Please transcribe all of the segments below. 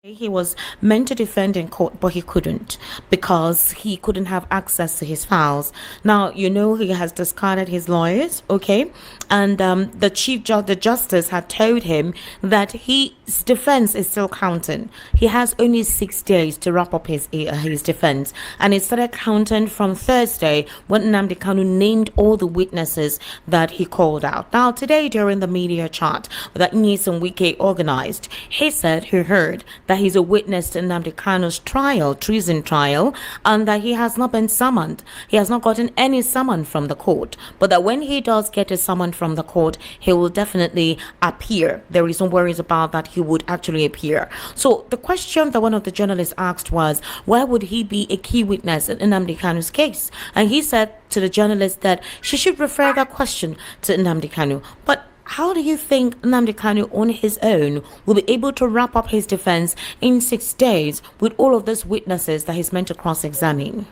He was meant to defend in court, but he couldn't because he couldn't have access to his files. Now, he has discarded his lawyers, okay? And the chief judge, the justice, had told him that his defense is still counting. He has only 6 days to wrap up his defense. And it started counting from Thursday when Nnamdi Kanu named all the witnesses that he called out. Now, today during the media chat that Nyesom Wike organized, he said he heard that he's a witness to Nnamdi Kanu's trial, treason trial, and that he has not been summoned. He has not gotten any summon from the court, but that when he does get a summon from the court, he will definitely appear. There is no worries about that. He would actually appear. So the question that one of the journalists asked was, why would he be a key witness in Nnamdi Kanu's case? And he said to the journalist that she should refer that question to Nnamdi Kanu. But how do you think Nnamdi Kanu on his own will be able to wrap up his defense in 6 days with all of those witnesses that he's meant to cross-examine?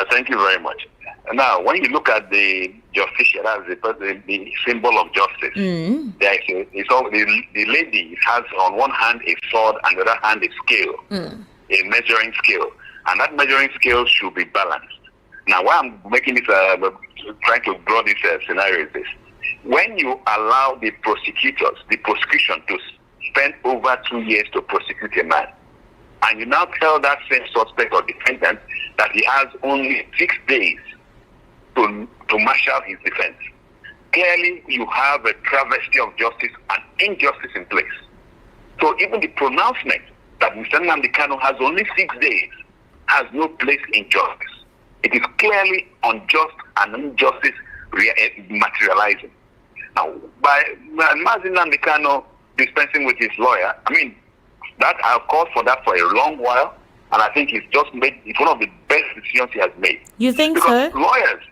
Thank you very much. Now, when you look at the justiciary, that's the symbol of justice, there is the lady has on one hand a sword and the other hand a scale, a measuring scale. And that measuring scale should be balanced. Now, why I'm making this, trying to draw this scenario is this. When you allow the prosecutors, the prosecution to spend over 2 years to prosecute a man, and you now tell that same suspect or defendant that he has only 6 days to marshal his defense, clearly you have a travesty of justice and injustice in place. So even the pronouncement that Mr. Nnamdi Kanu has only 6 days has no place in justice. It is clearly unjust and injustice materializing. Now, by Mazi Nnamdi Kanu dispensing with his lawyer, I mean, that I've called for that for a long while, and I think it's one of the best decisions he has made. You think because so? Lawyers,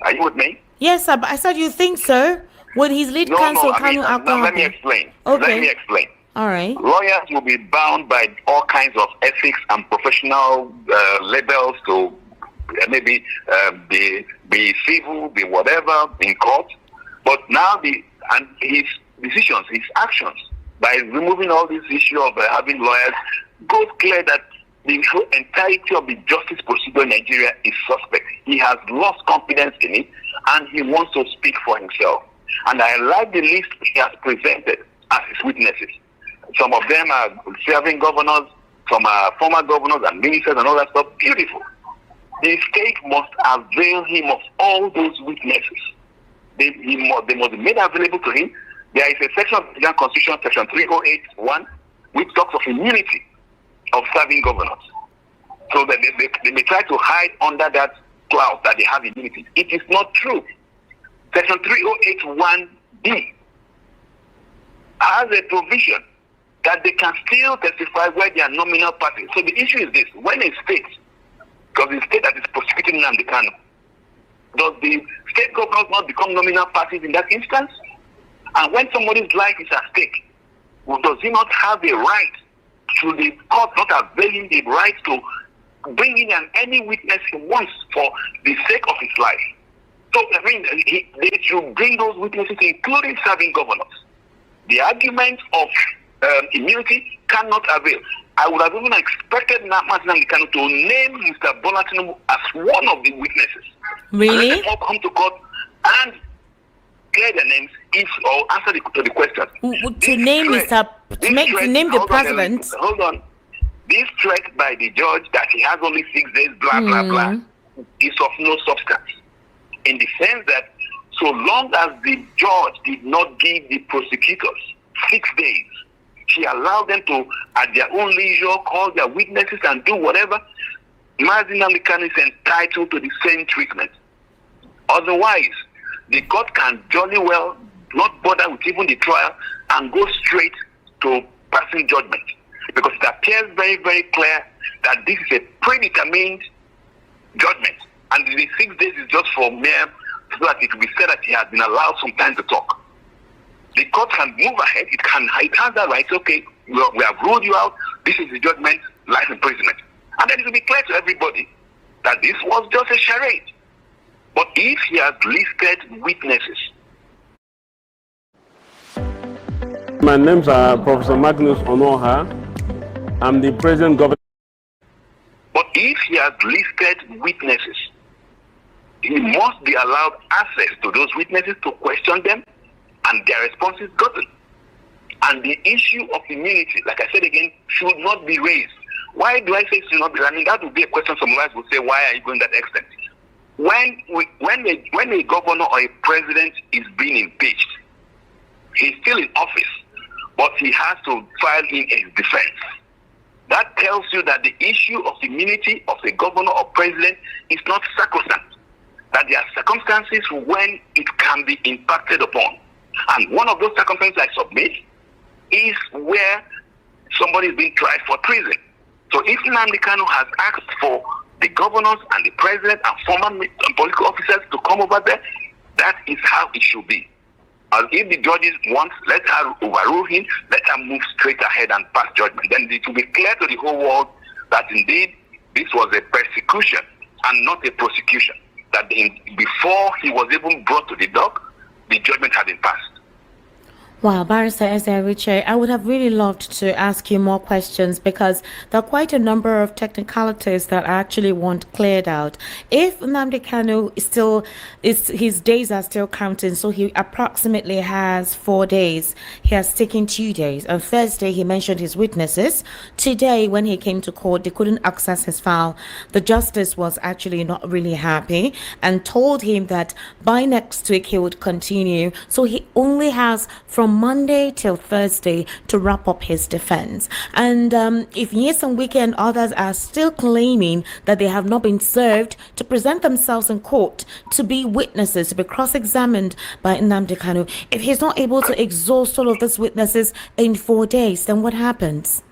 are you with me? Yes, sir, but I said you think so? With his lead counsel, Kanu now let me explain. Okay. Let me explain. All right. Lawyers will be bound by all kinds of ethics and professional labels to maybe be civil, be whatever in court. But now his decisions, his actions, by removing all this issue of having lawyers, goes clear that the whole entirety of the justice procedure in Nigeria is suspect. He has lost confidence in it, and he wants to speak for himself. And I like the list he has presented as his witnesses. Some of them are serving governors, some are former governors and ministers and all that stuff. Beautiful. The state must avail him of all those witnesses. They must be made available to him. There is a section of the Constitution, section 308(1), which talks of immunity of serving governors. So that they may try to hide under that cloud that they have immunity. It is not true. Section 308(1)(b) has a provision that they can still testify where they are nominal parties. So the issue is this: when a state, because the state that is prosecuting Nnamdi Kanu, does the state governors not become nominal parties in that instance? And when somebody's life is at stake, does he not have a right? Should the court not availing the right to bring in any witness he wants for the sake of his life? So, I mean, they should bring those witnesses, including serving governors. The argument of immunity cannot avail. I would have even expected Mazi Nnamdi Kanu to name Mr. Bola Tinubu as one of the witnesses. Really? Let them all come to court and clear their names or answer to the question. To name the president. Hold on. This threat by the judge that he has only 6 days, blah, blah, blah, is of no substance. In the sense that so long as the judge did not give the prosecutors 6 days, she allowed them to, at their own leisure, call their witnesses and do whatever, Mazi Nnamdi Kanu is entitled to the same treatment. Otherwise, the court can jolly well not bother with even the trial and go straight to passing judgment. Because it appears very, very clear that this is a predetermined judgment. And the 6 days is just for mere, so that it will be said that he has been allowed some time to talk. The court can move ahead. It has that right. Okay, we have ruled you out. This is the judgment, life imprisonment. And then it will be clear to everybody that this was just a charade. But if he has listed witnesses, my name's Professor Magnus Onoha. I'm the present governor. But if he has listed witnesses, he must be allowed access to those witnesses to question them and their responses gotten. And the issue of immunity, like I said again, should not be raised. Why do I say it should not be? I mean, that would be a question some lawyers would say, why are you going that extent? When a governor or a president is being impeached, he's still in office, but he has to file in his defense. That tells you that the issue of immunity of a governor or president is not sacrosanct, that there are circumstances when it can be impacted upon. And one of those circumstances I submit is where somebody is being tried for treason. So if Nnamdi Kanu has asked for the governors and the president and former political officers to come over there, that is how it should be. And if the judges want, let her overrule him, let her move straight ahead and pass judgment. Then it will be clear to the whole world that indeed this was a persecution and not a prosecution. That before he was even brought to the dock, the judgment had been passed. Wow, Barrister Ezeruche, I would have really loved to ask you more questions because there are quite a number of technicalities that I actually want cleared out. If Nnamdi Kanu his days are still counting, so he approximately has 4 days. He has taken 2 days. On Thursday, he mentioned his witnesses. Today, when he came to court, they couldn't access his file. The justice was actually not really happy and told him that by next week he would continue. So he only has from Monday till Thursday to wrap up his defense. And if yes and weekend others are still claiming that they have not been served to present themselves in court to be witnesses, to be cross-examined by Nnamdi Kanu, if he's not able to exhaust all of these witnesses in 4 days, then what happens?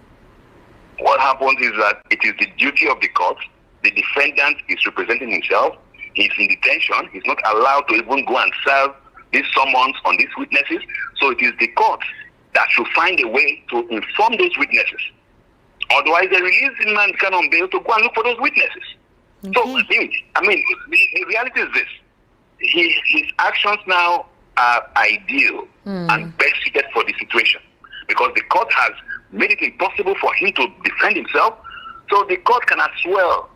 What happens is that it is the duty of the court. The defendant is representing himself. He's in detention. He's not allowed to even go and serve these summons on these witnesses. So it is the court that should find a way to inform those witnesses. Otherwise, they release Nnamdi Kanu on bail to go and look for those witnesses. Okay. So, the reality is this. His actions now are ideal and best suited for the situation because the court has made it impossible for him to defend himself. So the court can as well,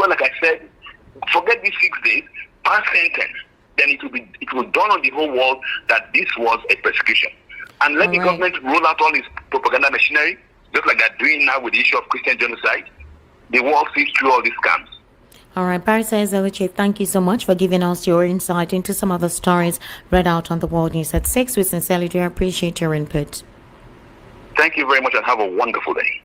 like I said, forget these 6 days, pass sentence. Then it will dawn on the whole world that this was a persecution. And let the government roll out all its propaganda machinery, just like they're doing now with the issue of Christian genocide. The world sees through all these scams. All right, Barrister Ezeruche, thank you so much for giving us your insight into some of the stories read out on the World News at 6. We sincerely do appreciate your input. Thank you very much and have a wonderful day.